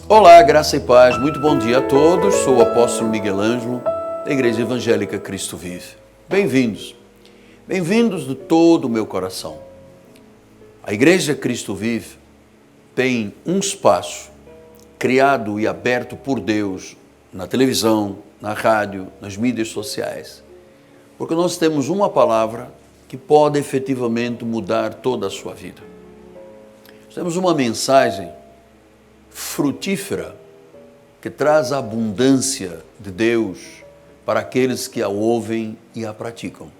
Olá, graça e paz, muito bom dia a todos. Sou o apóstolo Miguel Ângelo, da Igreja Evangélica Cristo Vive. Bem-vindos, bem-vindos de todo o meu coração. A Igreja Cristo Vive tem um espaço criado e aberto por Deus na televisão, na rádio, nas mídias sociais, porque nós temos uma palavra que pode efetivamente mudar toda a sua vida. Nós temos uma mensagem frutífera que traz a abundância de Deus para aqueles que a ouvem e a praticam.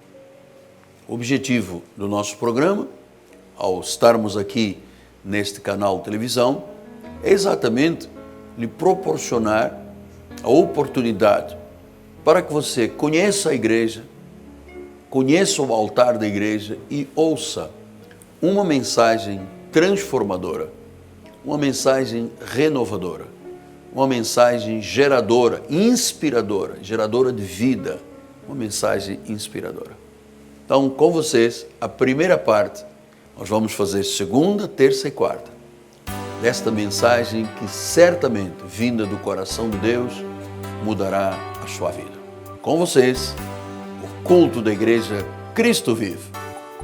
O objetivo do nosso programa, ao estarmos aqui neste canal de televisão, é exatamente lhe proporcionar a oportunidade para que você conheça a igreja, conheça o altar da igreja e ouça uma mensagem transformadora, uma mensagem renovadora, uma mensagem geradora, inspiradora, geradora de vida, uma mensagem inspiradora. Então, com vocês, a primeira parte, nós vamos fazer segunda, terça e quarta, desta mensagem que certamente, vinda do coração de Deus, mudará a sua vida. Com vocês, o culto da Igreja Cristo Vive.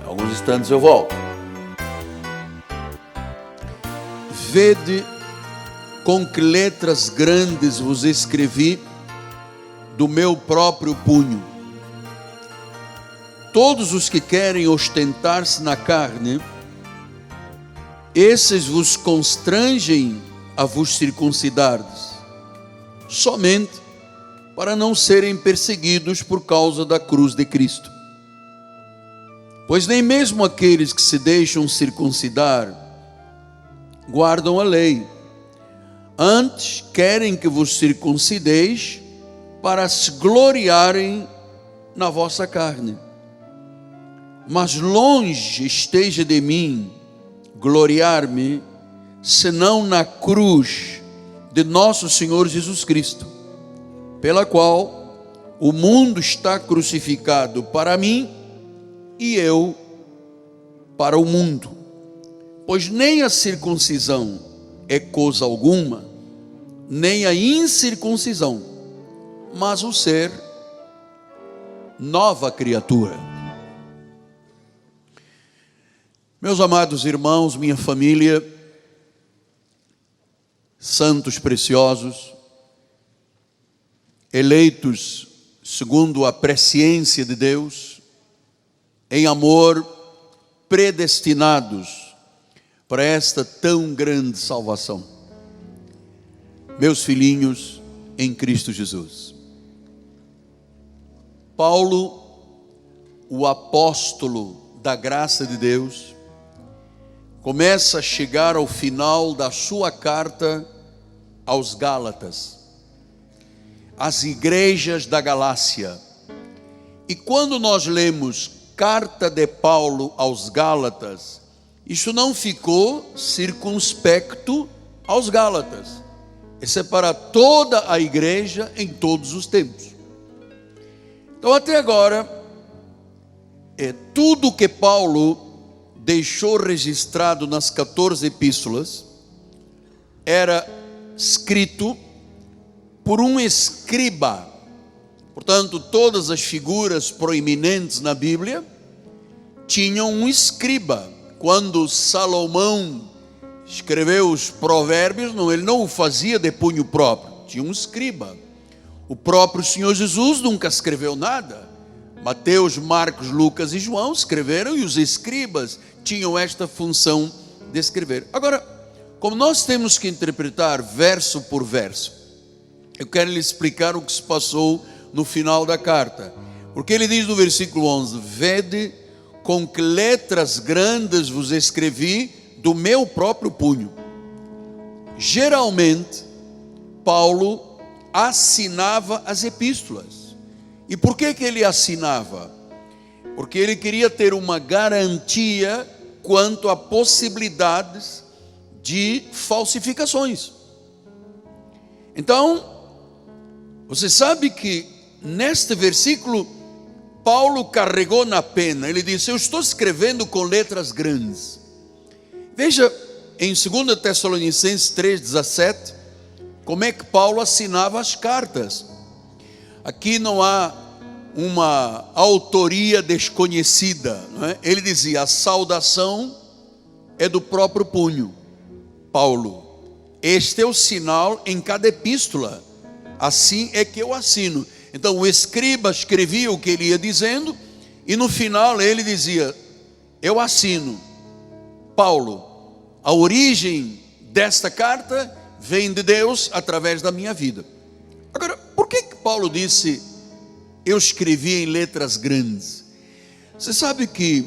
Em alguns instantes eu volto. Vede com que letras grandes vos escrevi do meu próprio punho. Todos os que querem ostentar-se na carne, esses vos constrangem a vos circuncidardes, somente para não serem perseguidos por causa da cruz de Cristo. Pois nem mesmo aqueles que se deixam circuncidar guardam a lei. Antes querem que vos circuncideis para se gloriarem na vossa carne. Mas longe esteja de mim gloriar-me, senão na cruz de nosso Senhor Jesus Cristo, pela qual o mundo está crucificado para mim e eu para o mundo. Pois nem a circuncisão é coisa alguma, nem a incircuncisão, mas o ser nova criatura. Meus amados irmãos, minha família, santos preciosos, eleitos segundo a presciência de Deus, em amor, predestinados para esta tão grande salvação. Meus filhinhos em Cristo Jesus. Paulo, o apóstolo da graça de Deus, começa a chegar ao final da sua carta aos Gálatas, às igrejas da Galácia. E quando nós lemos carta de Paulo aos Gálatas, isso não ficou circunspecto aos Gálatas. Isso é para toda a igreja em todos os tempos. Então até agora, tudo que Paulo deixou registrado nas 14 epístolas era escrito por um escriba. Portanto, todas as figuras proeminentes na Bíblia tinham um escriba. Quando Salomão escreveu os provérbios, ele não o fazia de punho próprio, tinha um escriba. O próprio Senhor Jesus nunca escreveu nada. Mateus, Marcos, Lucas e João escreveram, e os escribas tinham esta função de escrever. Agora, como nós temos que interpretar verso por verso, eu quero lhe explicar o que se passou no final da carta. Porque ele diz no versículo 11, vede com que letras grandes vos escrevi do meu próprio punho. Geralmente, Paulo assinava as epístolas. E por que ele assinava? Porque ele queria ter uma garantia quanto a possibilidades de falsificações. Então, você sabe que neste versículo Paulo carregou na pena. Ele disse, eu estou escrevendo com letras grandes. Veja, em 2 Tessalonicenses 3,17, como é que Paulo assinava as cartas. Aqui não há uma autoria desconhecida, não é? Ele dizia: a saudação é do próprio punho, Paulo. Este é o sinal em cada epístola, assim é que eu assino. Então o escriba escrevia o que ele ia dizendo, e no final ele dizia: eu assino, Paulo. A origem desta carta vem de Deus através da minha vida. Agora, por que Paulo disse: eu escrevi em letras grandes? Você sabe que,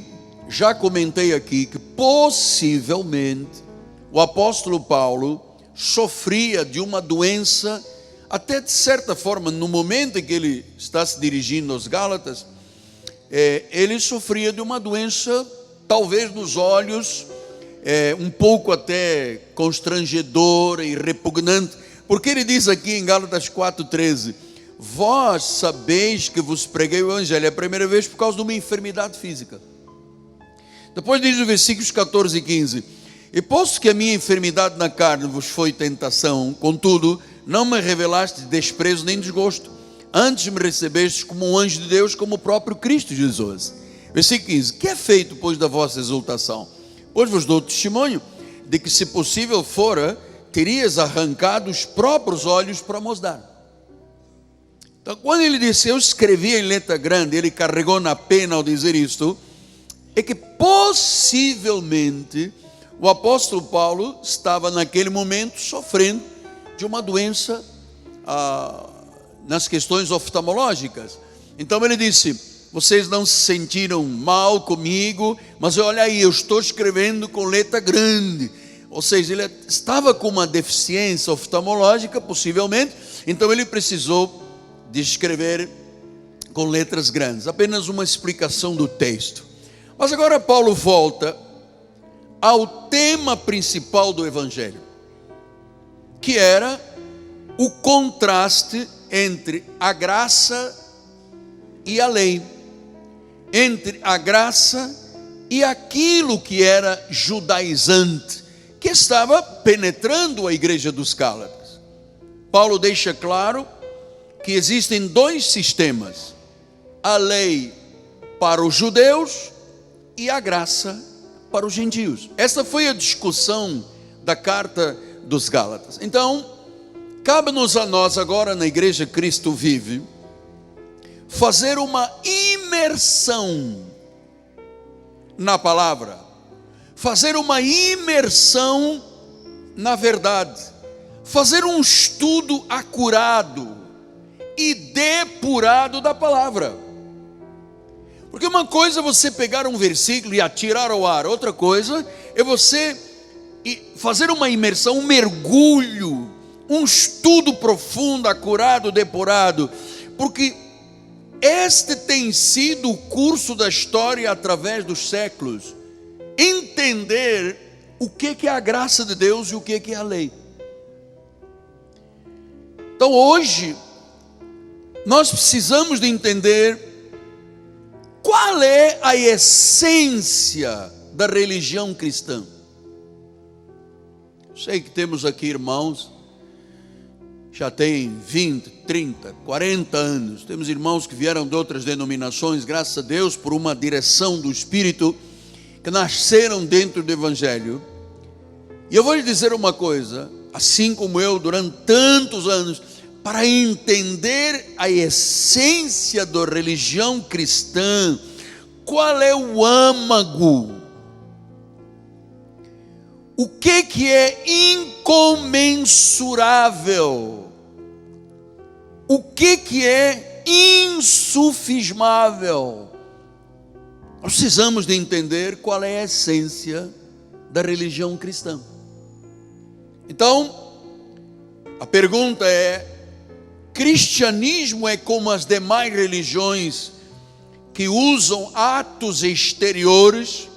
já comentei aqui, que possivelmente o apóstolo Paulo sofria de uma doença, até de certa forma, no momento em que ele está se dirigindo aos Gálatas, ele sofria de uma doença, talvez nos olhos, um pouco até constrangedora e repugnante, porque ele diz aqui em Gálatas 4,13: vós sabeis que vos preguei o evangelho a primeira vez por causa de uma enfermidade física. Depois diz o versículos 14 e 15: e posto que a minha enfermidade na carne vos foi tentação, contudo não me revelaste desprezo nem desgosto, antes me recebestes como um anjo de Deus, como o próprio Cristo Jesus. Versículo 15: que é feito, pois, da vossa exultação? Pois vos dou testemunho de que, se possível fora, terias arrancado os próprios olhos para mos dar. Então, quando ele disse: eu escrevi em letra grande, ele carregou na pena ao dizer isto, é que possivelmente o apóstolo Paulo estava naquele momento sofrendo de uma doença nas questões oftalmológicas. Então ele disse: vocês não se sentiram mal comigo, mas olha aí, eu estou escrevendo com letra grande. Ou seja, ele estava com uma deficiência oftalmológica, possivelmente, então ele precisou de escrever com letras grandes. Apenas uma explicação do texto. Mas agora Paulo volta ao tema principal do evangelho, que era o contraste entre a graça e a lei, entre a graça e aquilo que era judaizante, que estava penetrando a igreja dos Gálatas. Paulo deixa claro que existem dois sistemas: a lei para os judeus e a graça para os gentios. Essa foi a discussão da carta dos Gálatas. Então, cabe-nos a nós agora, na Igreja Cristo Vive, fazer uma imersão na palavra, fazer uma imersão na verdade, fazer um estudo acurado e depurado da palavra. Porque uma coisa é você pegar um versículo e atirar ao ar, outra coisa é você fazer uma imersão, um mergulho, um estudo profundo, acurado, depurado, porque este tem sido o curso da história através dos séculos. Entender o que é a graça de Deus e o que é a lei. Então hoje nós precisamos de entender qual é a essência da religião cristã. Sei que temos aqui irmãos, já têm 20, 30, 40 anos. Temos irmãos que vieram de outras denominações, graças a Deus, por uma direção do Espírito, que nasceram dentro do Evangelho. E eu vou lhe dizer uma coisa, assim como eu, durante tantos anos, para entender a essência da religião cristã, qual é o âmago, o que é incomensurável, o que é insufismável, nós precisamos de entender qual é a essência da religião cristã. Então, a pergunta é: cristianismo é como as demais religiões que usam atos exteriores?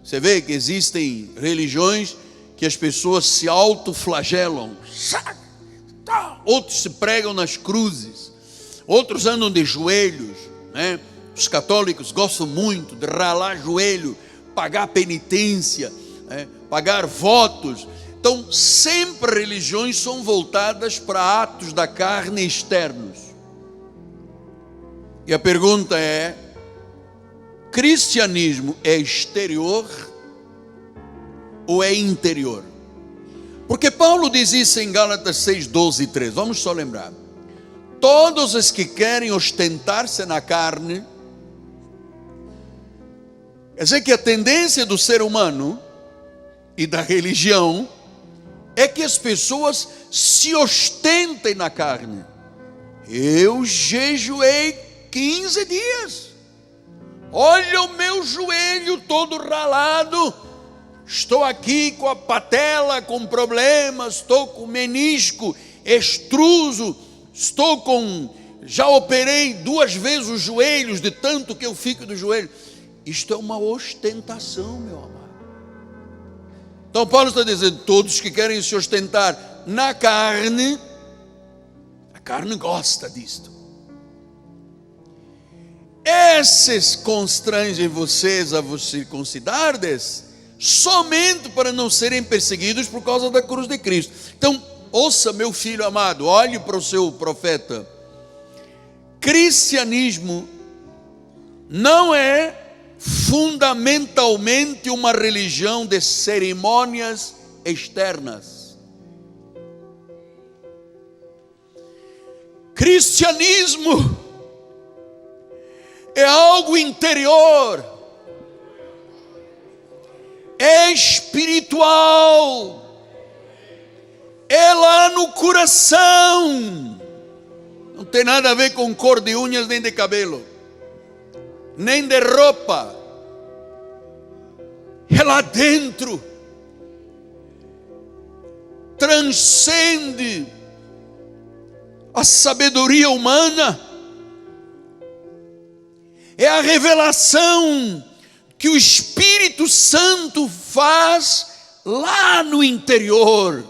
Você vê que existem religiões que as pessoas se autoflagelam, outros se pregam nas cruzes, outros andam de joelhos, né? Os católicos gostam muito de ralar joelho, pagar penitência, né? Pagar votos. Então, sempre religiões são voltadas para atos da carne externos. E a pergunta é: cristianismo é exterior ou é interior? Porque Paulo diz isso em Gálatas 6, 12 e 13. Vamos só lembrar. Todos os que querem ostentar-se na carne, quer dizer que a tendência do ser humano e da religião é que as pessoas se ostentem na carne. Eu jejuei 15 dias. Olha o meu joelho todo ralado. Estou aqui com a patela com problemas, estou com menisco extruso, já operei 2 vezes os joelhos, de tanto que eu fico do joelho. Isto é uma ostentação, meu amado. Então Paulo está dizendo: todos que querem se ostentar na carne, a carne gosta disto. Esses constrangem vocês a vos circuncidardes, somente para não serem perseguidos por causa da cruz de Cristo. Então, ouça, meu filho amado, olhe para o seu profeta. Cristianismo não é fundamentalmente uma religião de cerimônias externas. Cristianismo é algo interior, é espiritual, é lá no coração. Não tem nada a ver com cor de unhas nem de cabelo, nem de roupa. É lá dentro. Transcende a sabedoria humana. É a revelação que o Espírito Santo faz lá no interior,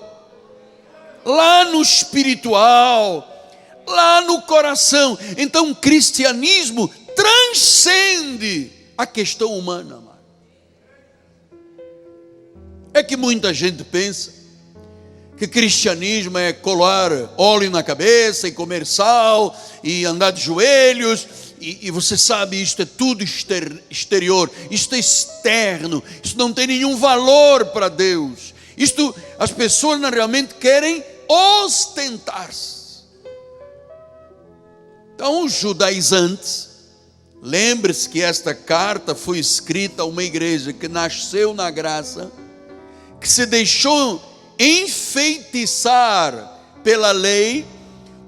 lá no espiritual, lá no coração. Então o cristianismo transcende a questão humana. É que muita gente pensa que cristianismo é colar óleo na cabeça e comer sal e andar de joelhos. E você sabe, isto é tudo exterior, isto é externo, isto não tem nenhum valor para Deus. Isto, as pessoas realmente querem ostentar-se. Então os judaizantes, lembre-se que esta carta foi escrita a uma igreja que nasceu na graça, que se deixou enfeitiçar pela lei,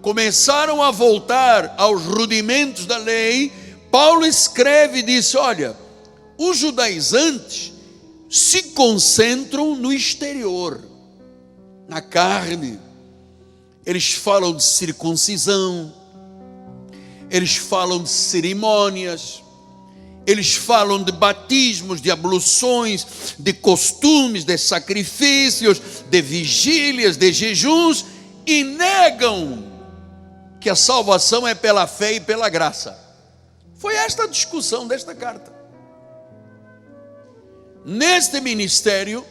começaram a voltar aos rudimentos da lei. Paulo escreve e diz: olha, os judaizantes se concentram no exterior, na carne. Eles falam de circuncisão, eles falam de cerimônias, eles falam de batismos, de abluções, de costumes, de sacrifícios, de vigílias, de jejuns, e negam que a salvação é pela fé e pela graça. Foi esta a discussão desta carta. Neste ministério,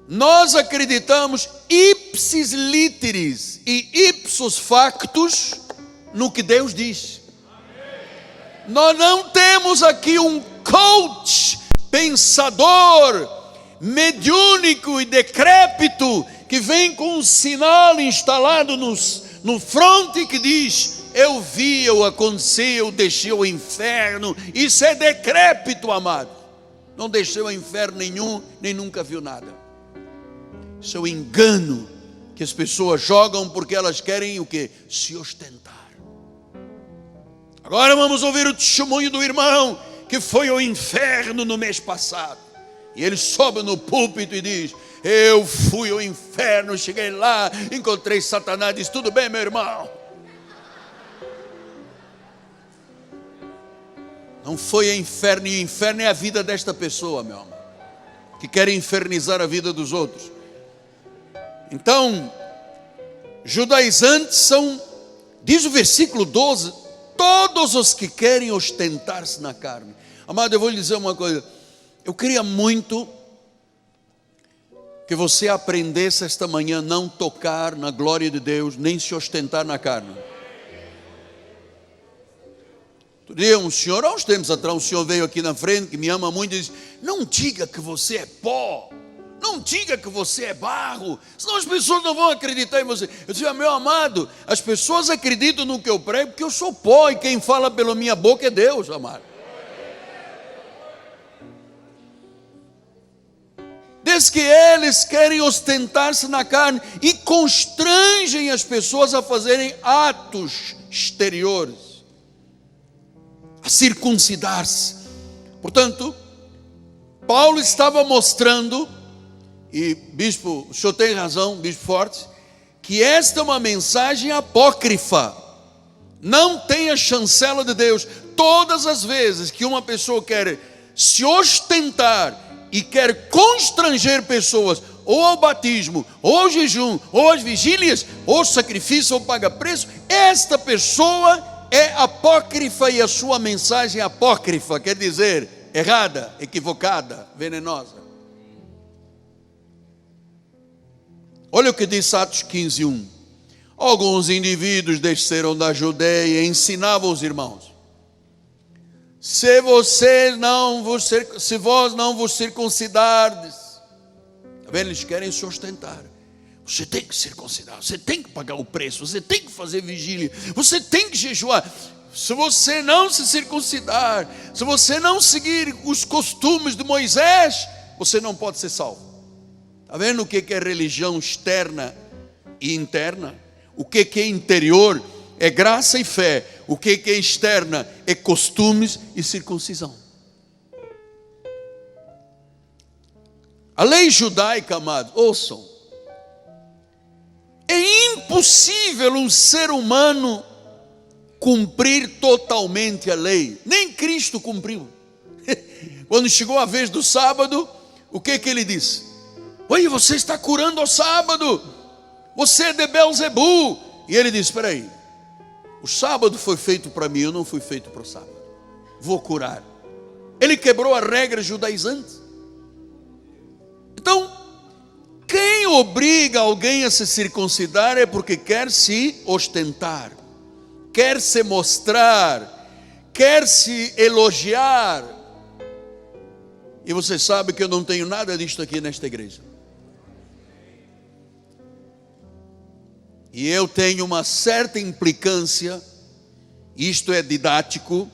nós acreditamos ipsis literis e ipsos factus no que Deus diz. Nós não temos aqui um coach, pensador, mediúnico e decrépito, que vem com um sinal instalado no fronte que diz: eu vi, eu aconteci, eu deixei o inferno. Isso é decrépito, amado. Não deixou o inferno nenhum, nem nunca viu nada. Isso é o engano que as pessoas jogam porque elas querem o quê? Se ostentar. Agora vamos ouvir o testemunho do irmão que foi ao inferno no mês passado. E ele sobe no púlpito e diz: eu fui ao inferno, cheguei lá, encontrei Satanás. Diz: tudo bem, meu irmão? Não foi ao inferno, e o inferno é a vida desta pessoa, meu amor, que quer infernizar a vida dos outros. Então, judaizantes são, diz o versículo 12, todos os que querem ostentar-se na carne. Amado, eu vou lhe dizer uma coisa. Eu queria muito que você aprendesse esta manhã não tocar na glória de Deus, nem se ostentar na carne. Outro dia um senhor, há uns tempos atrás, um senhor veio aqui na frente, que me ama muito, e disse: não diga que você é pó, não diga que você é barro, senão as pessoas não vão acreditar em você. Eu disse: meu amado, as pessoas acreditam no que eu prego, porque eu sou pó, e quem fala pela minha boca é Deus, amado. Diz que eles querem ostentar-se na carne e constrangem as pessoas a fazerem atos exteriores, a circuncidar-se. Portanto, Paulo estava mostrando, e bispo, o senhor tem razão, bispo Fortes, que esta é uma mensagem apócrifa, não tem a chancela de Deus. Todas as vezes que uma pessoa quer se ostentar e quer constranger pessoas, ou ao batismo, ou ao jejum, ou às vigílias, ou sacrifício, ou paga preço, esta pessoa é apócrifa, e a sua mensagem é apócrifa, quer dizer, errada, equivocada, venenosa. Olha o que diz Atos 15:1. Alguns indivíduos desceram da Judeia e ensinavam os irmãos: se vós não vos circuncidardes. Tá vendo? Eles querem se ostentar. Você tem que circuncidar, você tem que pagar o preço, você tem que fazer vigília, você tem que jejuar. Se você não se circuncidar, se você não seguir os costumes de Moisés, você não pode ser salvo. Está vendo o que é religião externa e interna? O que é interior é graça e fé. O que é externa é costumes e circuncisão. A lei judaica, amado, ouçam, é impossível um ser humano cumprir totalmente a lei. Nem Cristo cumpriu. Quando chegou a vez do sábado, o que ele disse? Oi, você está curando ao sábado, você é de Belzebu. E ele disse: espera aí, o sábado foi feito para mim, eu não fui feito para o sábado, vou curar. Ele quebrou a regra judaizante. Então, quem obriga alguém a se circuncidar é porque quer se ostentar, quer se mostrar, quer se elogiar. E você sabe que eu não tenho nada disto aqui nesta igreja. E eu tenho uma certa implicância, isto é didático,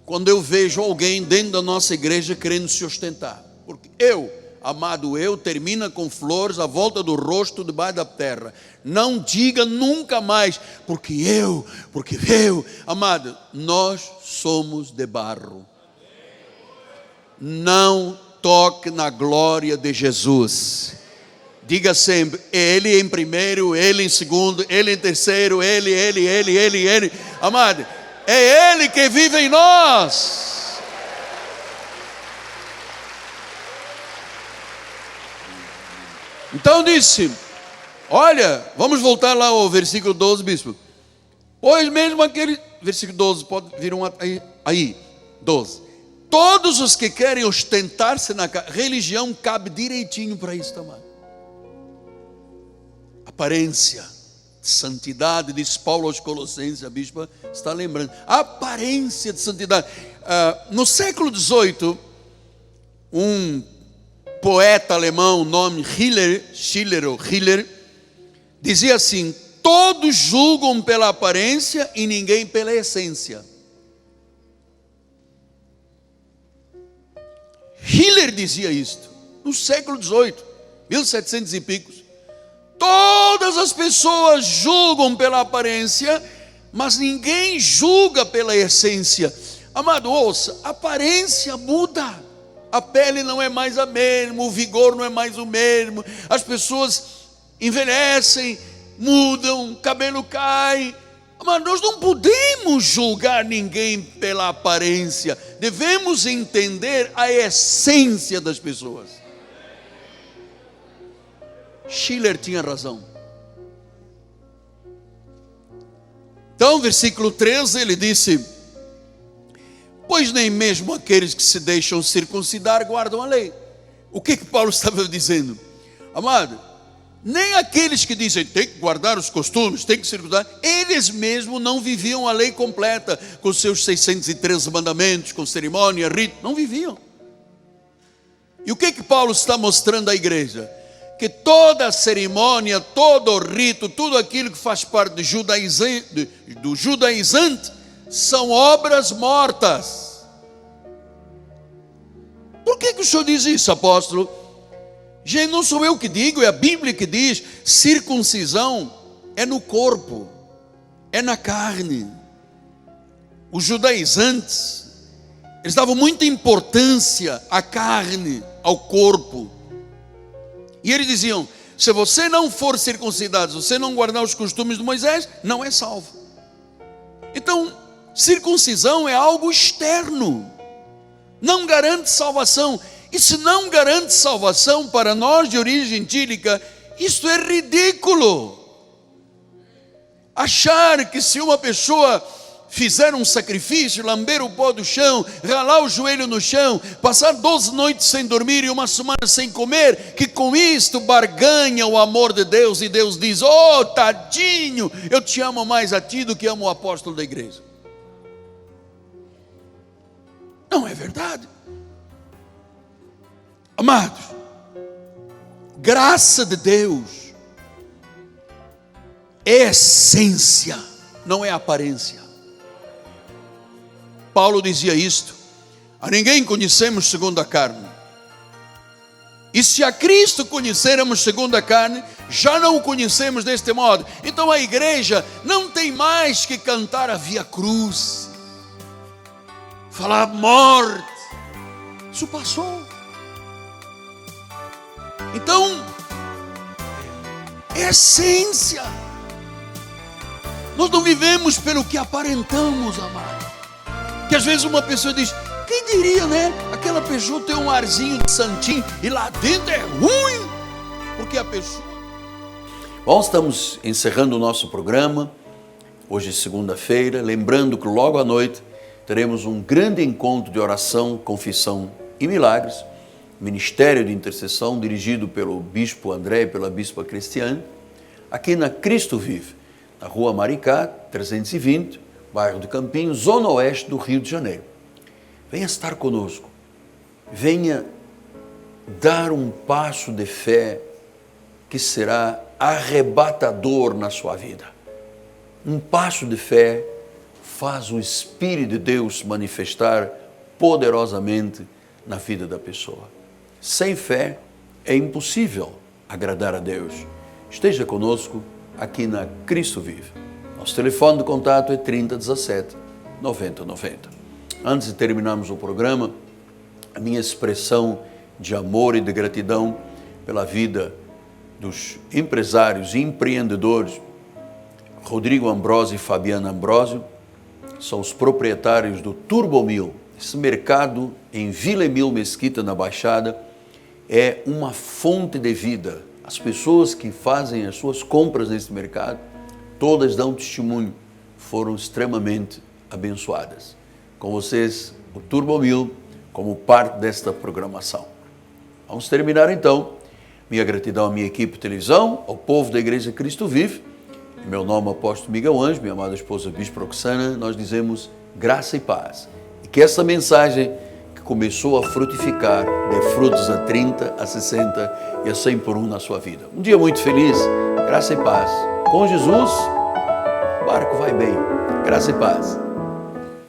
quando eu vejo alguém dentro da nossa igreja querendo se ostentar. Porque amado, termina com flores à volta do rosto debaixo da terra. Não diga nunca mais, porque eu, amado, nós somos de barro. Não toque na glória de Jesus. Diga sempre: Ele em primeiro, Ele em segundo, Ele em terceiro, Ele. Amado, é Ele que vive em nós. Então disse: olha, vamos voltar lá ao versículo 12, bispo. Pois mesmo aquele, versículo 12, pode vir aí, 12. Todos os que querem ostentar-se na religião, cabe direitinho para isso também. Aparência, santidade, diz Paulo aos Colossenses, a bispa está lembrando, aparência de santidade. No século XVIII, um poeta alemão, nome Schiller, dizia assim: todos julgam pela aparência e ninguém pela essência. Schiller dizia isto no século XVIII, 1700 e picos. Todas as pessoas julgam pela aparência, mas ninguém julga pela essência. Amado, ouça, a aparência muda. A pele não é mais a mesma, o vigor não é mais o mesmo. As pessoas envelhecem, mudam, o cabelo cai. Mas nós não podemos julgar ninguém pela aparência. Devemos entender a essência das pessoas. Schiller tinha razão. Então, versículo 13, ele disse: pois nem mesmo aqueles que se deixam circuncidar guardam a lei. O que Paulo estava dizendo? Amado, nem aqueles que dizem tem que guardar os costumes, tem que circuncidar, eles mesmos não viviam a lei completa, com seus 613 mandamentos, com cerimônia, rito, não viviam. E o que Paulo está mostrando à igreja? Que toda a cerimônia, todo o rito, tudo aquilo que faz parte do judaizante, são obras mortas. Por que o senhor diz isso, apóstolo? Gente, não sou eu que digo, é a Bíblia que diz: circuncisão é no corpo, é na carne. Os judaizantes, eles davam muita importância à carne, ao corpo. E eles diziam: se você não for circuncidado, se você não guardar os costumes de Moisés, não é salvo. Então, circuncisão é algo externo, não garante salvação. E se não garante salvação para nós de origem gentílica, isso é ridículo. Achar que se uma pessoa fizer um sacrifício, lamber o pó do chão, ralar o joelho no chão, passar 12 noites sem dormir e uma semana sem comer, que com isto barganha o amor de Deus, e Deus diz: oh, tadinho, eu te amo mais a ti do que amo o apóstolo da igreja. Não é verdade. Amados, graça de Deus é essência, não é aparência. Paulo dizia isto: a ninguém conhecemos segundo a carne. E se a Cristo conhecermos segundo a carne, já não o conhecemos deste modo. Então a igreja não tem mais que cantar a Via Cruz, falar morte. Isso passou. Então, é essência. Nós não vivemos pelo que aparentamos, amado. Que às vezes uma pessoa diz: quem diria, né? Aquela pessoa tem um arzinho de santinho e lá dentro é ruim. Porque a pessoa... Bom, estamos encerrando o nosso programa. Hoje é segunda-feira. Lembrando que logo à noite teremos um grande encontro de oração, confissão e milagres. Ministério de Intercessão, dirigido pelo Bispo André e pela Bispa Cristiane, aqui na Cristo Vive, na Rua Maricá, 320, bairro de Campinhos, zona oeste do Rio de Janeiro. Venha estar conosco, venha dar um passo de fé que será arrebatador na sua vida. Um passo de fé faz o Espírito de Deus se manifestar poderosamente na vida da pessoa. Sem fé é impossível agradar a Deus. Esteja conosco aqui na Cristo Vive. Nosso telefone de contato é 3017 9090. Antes de terminarmos o programa, a minha expressão de amor e de gratidão pela vida dos empresários e empreendedores Rodrigo Ambrosio e Fabiana Ambrosio, são os proprietários do Turbomil. Esse mercado em Vila Emil Mesquita, na Baixada, é uma fonte de vida. As pessoas que fazem as suas compras nesse mercado, todas dão testemunho, foram extremamente abençoadas. Com vocês, o Turbomil, como parte desta programação. Vamos terminar então. Minha gratidão à minha equipe de televisão, ao povo da Igreja Cristo Vive. Em meu nome, apóstolo Miguel Anjo, minha amada esposa Bispo Roxana, nós dizemos graça e paz. E que essa mensagem que começou a frutificar dê frutos a 30, a 60 e a 100 por um na sua vida. Um dia muito feliz, graça e paz. Com Jesus, o barco vai bem. Graça e paz.